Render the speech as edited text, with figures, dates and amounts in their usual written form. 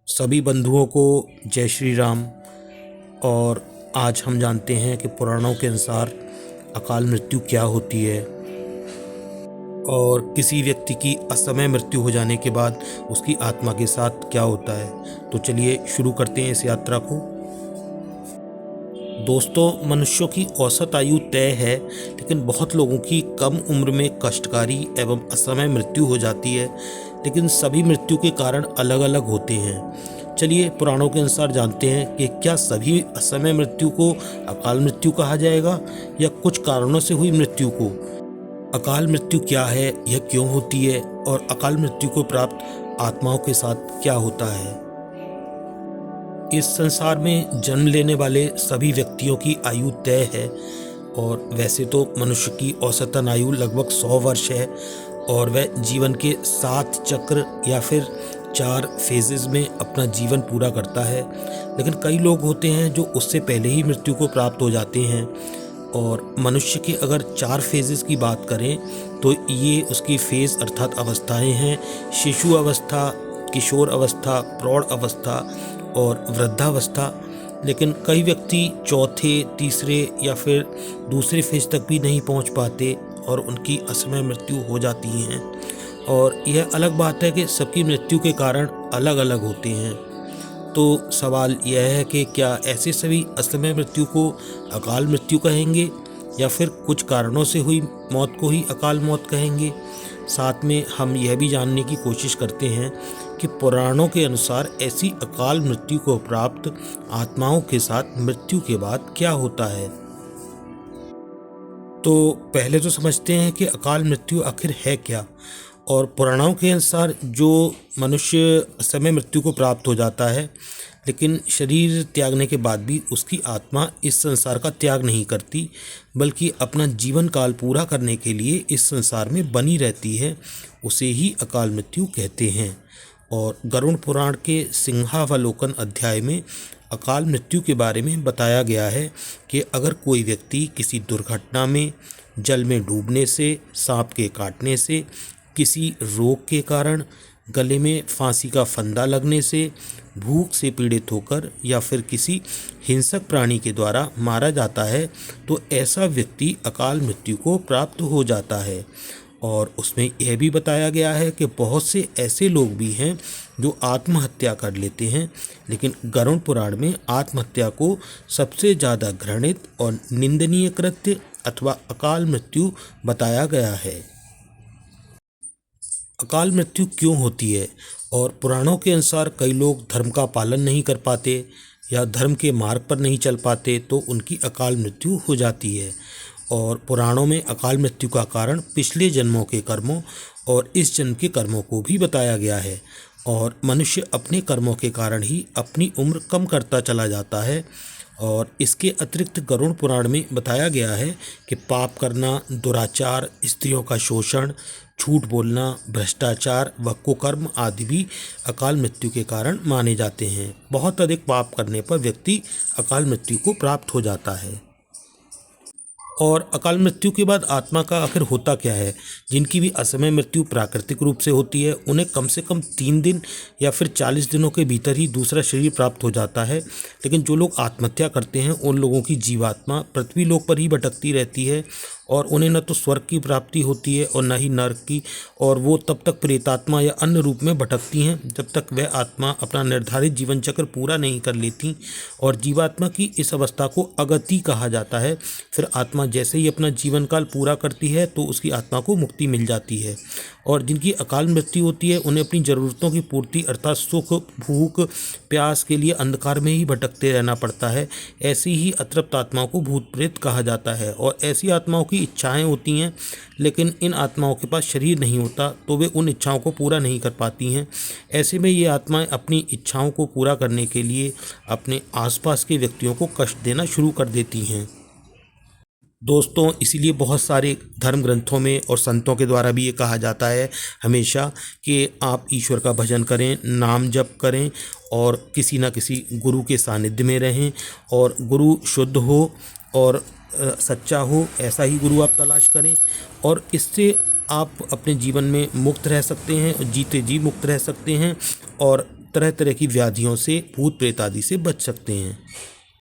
सभी बंधुओं को जय श्री राम। और आज हम जानते हैं कि पुराणों के अनुसार अकाल मृत्यु क्या होती है और किसी व्यक्ति की असमय मृत्यु हो जाने के बाद उसकी आत्मा के साथ क्या होता है। तो चलिए शुरू करते हैं इस यात्रा को। दोस्तों, मनुष्यों की औसत आयु तय है, लेकिन बहुत लोगों की कम उम्र में कष्टकारी एवं असमय मृत्यु हो जाती है। लेकिन सभी मृत्यु के कारण अलग अलग होते हैं। चलिए पुराणों के अनुसार जानते हैं कि क्या सभी असमय मृत्यु को अकाल मृत्यु कहा जाएगा या कुछ कारणों से हुई मृत्यु को। अकाल मृत्यु क्या है, यह क्यों होती है और अकाल मृत्यु को प्राप्त आत्माओं के साथ क्या होता है। इस संसार में जन्म लेने वाले सभी व्यक्तियों की आयु तय है और वैसे तो मनुष्य की औसतन आयु लगभग 100 वर्ष है और वह जीवन के 7 चक्र या फिर 4 फेजेस में अपना जीवन पूरा करता है। लेकिन कई लोग होते हैं जो उससे पहले ही मृत्यु को प्राप्त हो जाते हैं। और मनुष्य के अगर 4 फेजेस की बात करें तो ये उसकी फेज अर्थात अवस्थाएं हैं: शिशु अवस्था, किशोर अवस्था, प्रौढ़ अवस्था और वृद्धावस्था। लेकिन कई व्यक्ति चौथे, तीसरे या फिर दूसरे फेज तक भी नहीं पहुंच पाते और उनकी असमय मृत्यु हो जाती हैं। और यह अलग बात है कि सबकी मृत्यु के कारण अलग अलग होते हैं। तो सवाल यह है कि क्या ऐसे सभी असमय मृत्यु को अकाल मृत्यु कहेंगे या फिर कुछ कारणों से हुई मौत को ही अकाल मौत कहेंगे। साथ में हम यह भी जानने की कोशिश करते हैं कि पुराणों के अनुसार ऐसी अकाल मृत्यु को प्राप्त आत्माओं के साथ मृत्यु के बाद क्या होता है। तो पहले तो समझते हैं कि अकाल मृत्यु आखिर है क्या। और पुराणों के अनुसार जो मनुष्य समय मृत्यु को प्राप्त हो जाता है, लेकिन शरीर त्यागने के बाद भी उसकी आत्मा इस संसार का त्याग नहीं करती, बल्कि अपना जीवन काल पूरा करने के लिए इस संसार में बनी रहती है, उसे ही अकाल मृत्यु कहते हैं। और गरुड़ पुराण के सिंहावलोकन अध्याय में अकाल मृत्यु के बारे में बताया गया है कि अगर कोई व्यक्ति किसी दुर्घटना में, जल में डूबने से, सांप के काटने से, किसी रोग के कारण, गले में फांसी का फंदा लगने से, भूख से पीड़ित होकर या फिर किसी हिंसक प्राणी के द्वारा मारा जाता है, तो ऐसा व्यक्ति अकाल मृत्यु को प्राप्त हो जाता है। और उसमें यह भी बताया गया है कि बहुत से ऐसे लोग भी हैं जो आत्महत्या कर लेते हैं, लेकिन गरुड़ पुराण में आत्महत्या को सबसे ज़्यादा घृणित और निंदनीय कृत्य अथवा अकाल मृत्यु बताया गया है। अकाल मृत्यु क्यों होती है। और पुराणों के अनुसार कई लोग धर्म का पालन नहीं कर पाते या धर्म के मार्ग पर नहीं चल पाते, तो उनकी अकाल मृत्यु हो जाती है। और पुराणों में अकाल मृत्यु का कारण पिछले जन्मों के कर्मों और इस जन्म के कर्मों को भी बताया गया है। और मनुष्य अपने कर्मों के कारण ही अपनी उम्र कम करता चला जाता है। और इसके अतिरिक्त गरुड़ पुराण में बताया गया है कि पाप करना, दुराचार, स्त्रियों का शोषण, झूठ बोलना, भ्रष्टाचार व कुकर्म आदि भी अकाल मृत्यु के कारण माने जाते हैं। बहुत अधिक पाप करने पर व्यक्ति अकाल मृत्यु को प्राप्त हो जाता है। और अकाल मृत्यु के बाद आत्मा का आखिर होता क्या है। जिनकी भी असमय मृत्यु प्राकृतिक रूप से होती है, उन्हें कम से कम 3 दिन या फिर 40 दिनों के भीतर ही दूसरा शरीर प्राप्त हो जाता है। लेकिन जो लोग आत्महत्या करते हैं, उन लोगों की जीवात्मा पृथ्वी लोक पर ही भटकती रहती है और उन्हें न तो स्वर्ग की प्राप्ति होती है और न ही नरक की। और वो तब तक प्रेतात्मा या अन्य रूप में भटकती हैं जब तक वह आत्मा अपना निर्धारित जीवन चक्र पूरा नहीं कर लेती। और जीवात्मा की इस अवस्था को अगति कहा जाता है। फिर आत्मा जैसे ही अपना जीवन काल पूरा करती है तो उसकी आत्मा को मुक्ति मिल जाती है। और जिनकी अकाल मृत्यु होती है, उन्हें अपनी ज़रूरतों की पूर्ति अर्थात सुख, भूख, प्यास के लिए अंधकार में ही भटकते रहना पड़ता है। ऐसी ही अतृप्त आत्माओं को भूत प्रेत कहा जाता है। और ऐसी आत्माओं की इच्छाएं होती हैं, लेकिन इन आत्माओं के पास शरीर नहीं होता, तो वे उन इच्छाओं को पूरा नहीं कर पाती हैं। ऐसे में ये आत्माएं अपनी इच्छाओं को पूरा करने के लिए अपने आसपास के व्यक्तियों को कष्ट देना शुरू कर देती हैं। दोस्तों, इसीलिए बहुत सारे धर्म ग्रंथों में और संतों के द्वारा भी ये कहा जाता है हमेशा कि आप ईश्वर का भजन करें, नाम जप करें और किसी न किसी गुरु के सानिध्य में रहें। और गुरु शुद्ध हो और सच्चा हो, ऐसा ही गुरु आप तलाश करें। और इससे आप अपने जीवन में मुक्त रह सकते हैं, जीते जी मुक्त रह सकते हैं और तरह तरह की व्याधियों से, भूत प्रेत आदि से बच सकते हैं।